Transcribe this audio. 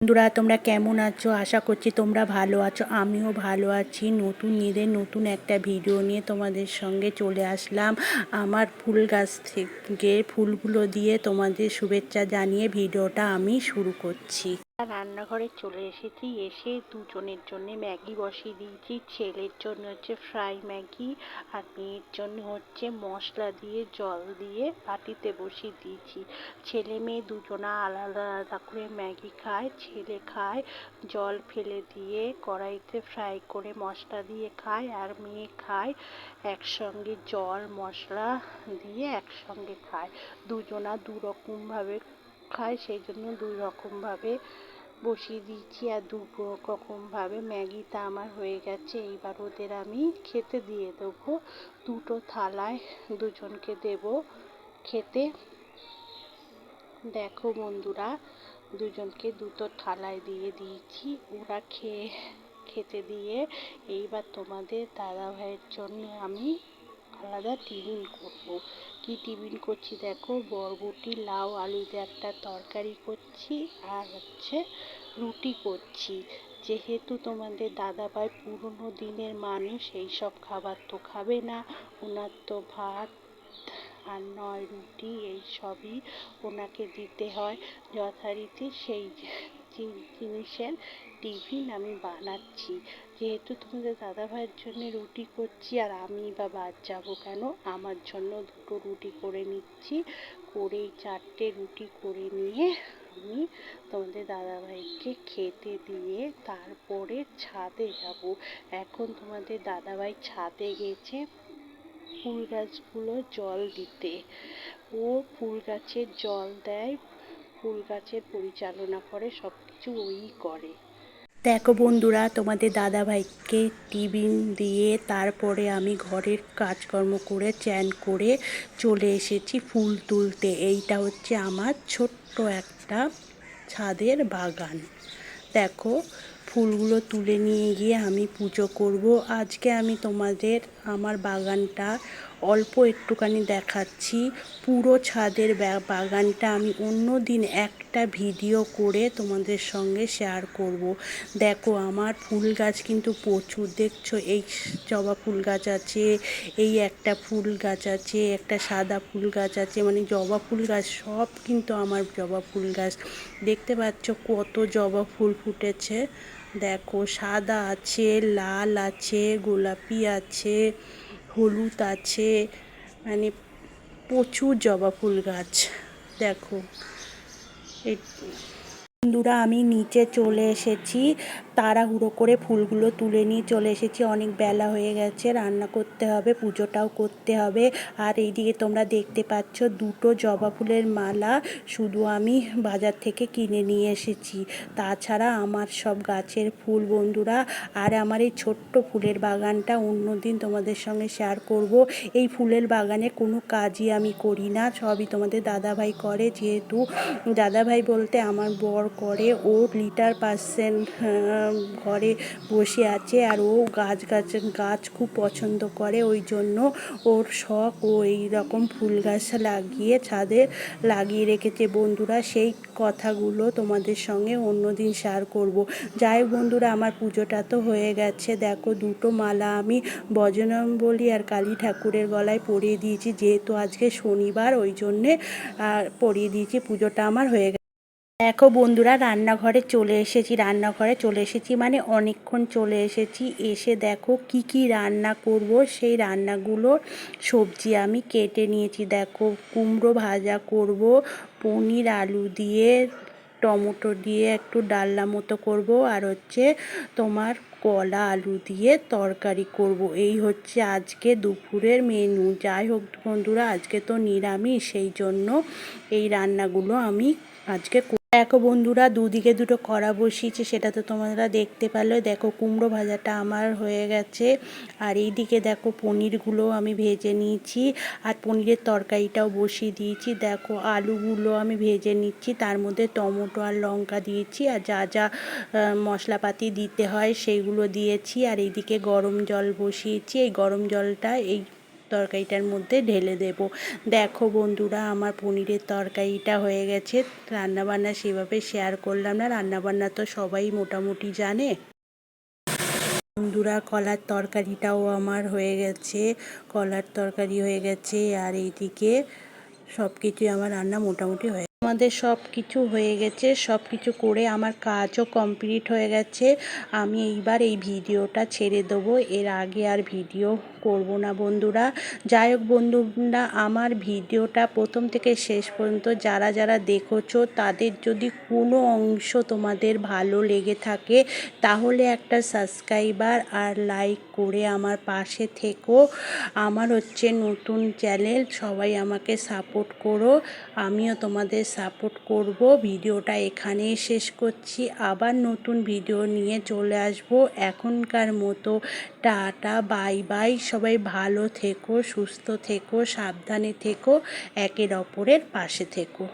বন্ধুরা তোমরা কেমন আছো? আশা করছি তোমরা ভালো আছো। আমিও ভালো আছি। নতুন ঈদের নতুন একটা ভিডিও নিয়ে তোমাদের সঙ্গে চলে আসলাম। আমার ফুল গাছ থেকে ফুলগুলো দিয়ে তোমাদের শুভেচ্ছা জানিয়ে ভিডিওটা আমি শুরু করছি। রান্নাঘরে চলে এসেছি, এসে দুজনের জন্য ম্যাগি বসিয়ে দিয়েছি। ছেলের জন্য হচ্ছে ফ্রাই ম্যাগি, আর মেয়ের জন্য হচ্ছে মশলা দিয়ে জল দিয়ে বাটিতে বসিয়ে দিয়েছি। ছেলে মেয়ে দুজনা আলাদা আলাদা করে ম্যাগি খায়। ছেলে খায় জল ফেলে দিয়ে কড়াইতে ফ্রাই করে মশলা দিয়ে খায়, আর মেয়ে খায় একসঙ্গে জল মশলা দিয়ে একসঙ্গে খায়। দুজনা দু রকমভাবে খায়, সেই জন্য দুই রকমভাবে বসিয়ে দিয়েছি। আর দু রকমভাবে ম্যাগিটা আমার হয়ে গেছে। এইবার ওদের আমি খেতে দিয়ে দেবো। দুটো থালায় দুজনকে দেব খেতে। দেখো বন্ধুরা, দুজনকে দুটো থালায় দিয়ে দিয়েছি। ওরা খেতে দিয়ে এইবার তোমাদের দাদা ভাইয়ের জন্য আমি আলাদা টিফিন করবো। কি টিফিন করছি দেখো, বরবটি লাউ আলু দিয়ে একটা তরকারি করছি, আর হচ্ছে রুটি করছি। যেহেতু তোমাদের দাদাভাই পুরনো দিনের মানুষ, এই সব খাবার তো খাবে না। ওনার তো ভাত আর নয় রুটি, এই সবই ওনাকে দিতে হয় যথারীতি। সেই জিনিসের টিফিন আমি বানাচ্ছি। যেহেতু তোমাদের দাদাভাইয়ের জন্য রুটি করছি, আর আমি বা বাদ যাবো কেন, আমার জন্য দুটো রুটি করে নিচ্ছি। করে 4টে রুটি করে নিয়ে আমি তোমাদের দাদাভাইকে খেতে দিয়ে তারপরে ছাদে যাব। এখন তোমাদের দাদাভাই ছাদে গেছে ফুল গাছগুলো জল দিতে। ও ফুল গাছের জল দেয়, ফুল গাছের পরিচালনা করে, সব কিছু ওই করে। দেখো বন্ধুরা, তোমাদের দাদাভাইকে টিফিন দিয়ে তারপরে আমি ঘরের কাজকর্ম করে চ্যান করে চলে এসেছি ফুল তুলতে। এইটা হচ্ছে আমার ছোট্ট একটা ছাদের বাগান। দেখো, ফুলগুলো তুলে নিয়ে গিয়ে আমি পুজো করব। আজকে আমি তোমাদের আমার বাগানটা অল্প একটুখানি দেখাচ্ছি। পুরো ছাদের বাগানটা আমি অন্য দিন একটা ভিডিও করে তোমাদের সঙ্গে শেয়ার করব। দেখো, আমার ফুল গাছ কিন্তু প্রচুর। দেখছো, এই জবা ফুল গাছ আছে, এই একটা ফুল গাছ আছে, একটা সাদা ফুল গাছ আছে, মানে জবা ফুল গাছ সব কিন্তু আমার জবা ফুল গাছ। দেখতে পাচ্ছ কত জবা ফুল ফুটেছে। দেখো, সাদা আছে, লাল আছে, গোলাপি আছে, হলুদ আছে, মানে প্রচুর জবা ফুল গাছ। দেখো বন্ধুরা, আমি নিচে চলে এসেছি, তাড়াহুড়ো করে ফুলগুলো তুলে নিয়ে চলে এসেছি। অনেক বেলা হয়ে গেছে, রান্না করতে হবে, পুজোটাও করতে হবে। আর এইদিকে তোমরা দেখতে পাচ্ছ দুটো জবা ফুলের মালা শুধু আমি বাজার থেকে কিনে নিয়ে এসেছি। তাছাড়া আমার সব গাছের ফুল বন্ধুরা। আর আমার এই ছোট্ট ফুলের বাগানটা অন্যদিন তোমাদের সঙ্গে শেয়ার করব। এই ফুলের বাগানে কোনো কাজই আমি করি না, সবই তোমাদের দাদাভাই করে। যেহেতু দাদাভাই বলতে আমার বর করে, ও লিটার পার্সেন্ট ঘরে বসে আছে, আর ও গাছ খুব পছন্দ করে। ওই জন্য ওর শখ, ও এই রকম ফুল গাছ লাগিয়ে ছাদে লাগিয়ে রেখেছে বন্ধুরা। সেই কথাগুলো তোমাদের সঙ্গে অন্যদিন শেয়ার করব। যাই হোক বন্ধুরা, আমার পুজোটা তো হয়ে গেছে। দেখো, দুটো মালা আমি বজরংবলী আর কালী ঠাকুরের গলায় পরিয়ে দিয়েছি। যেহেতু আজকে শনিবার, ওই জন্যে পরিয়ে দিয়েছি। পুজোটা আমার হয়ে গেছে। দেখো বন্ধুরা, রান্নাঘরে চলে এসেছি মানে অনেকক্ষণ চলে এসেছি। এসে দেখো কি কি রান্না করব, সেই রান্নাগুলোর সবজি আমি কেটে নিয়েছি। দেখো, কুমড়ো ভাজা করব, পনির আলু দিয়ে টমেটো দিয়ে একটু ডালনা মতো করব, আর হচ্ছে তোমার কলা আলু দিয়ে তরকারি করব। এই হচ্ছে আজকে দুপুরের মেনু। যাই হোক বন্ধুরা, আজকে তো নিরামিষ, সেই জন্য এই রান্নাগুলো আমি আজকে। দেখো বন্ধুরা, দুদিকে দুটো কড়া বসিয়েছি, সেটা তো তোমরা দেখতে পেলে। দেখো, কুমড়ো ভাজাটা আমার হয়ে গেছে, আর এইদিকে দেখো পনিরগুলো আমি ভেজে নিয়েছি, আর পনিরের তরকারিটাও বসিয়ে দিয়েছি। দেখো, আলুগুলো আমি ভেজে নিচ্ছি, তার মধ্যে টমেটো আর লঙ্কা দিয়েছি, আর যা যা মশলাপাতি দিতে হয় সেইগুলো দিয়েছি। আর এইদিকে গরম জল বসিয়েছি। এই গরম জলটা এই তরকারিটার মধ্যে ঢেলে দেব। দেখো বন্ধুরা, আমার পনিরের তরকারিটা হয়ে গেছে। রান্নাবান্না সেভাবে শেয়ার করলাম না, রান্নাবান্না তো সবাই মোটামুটি জানে। বন্ধুরা, কলার তরকারিটাও আমার হয়ে গেছে, কলার তরকারি হয়ে গেছে, আর এইদিকে সব কিছুই আমার রান্না মোটামুটি হয়ে আমাদের সব কিছু হয়ে গেছে। সব কিছু করে আমার কাজও কমপ্লিট হয়ে গেছে। আমি এইবার এই ভিডিওটা ছেড়ে দেবো, এর আগে আর ভিডিও করব না বন্ধুরা। যাই হোক বন্ধুরা, আমার ভিডিওটা প্রথম থেকে শেষ পর্যন্ত যারা যারা দেখেছো, তাদের যদি কোনো অংশ তোমাদের ভালো লেগে থাকে তাহলে একটা সাবস্ক্রাইবার আর লাইক করে আমার পাশে থেকো। আমার হচ্ছে নতুন চ্যানেল, সবাই আমাকে সাপোর্ট করো, আমিও তোমাদের সাপোর্ট করব। ভিডিওটা এখানেই শেষ করছি, আবার নতুন ভিডিও নিয়ে চলে আসব। এখনকার মতো টাটা, বাই বাই। সবাই ভালো থেকো, সুস্থ থেকো, সাবধানে থেকো, একের অপরের পাশে থেকো।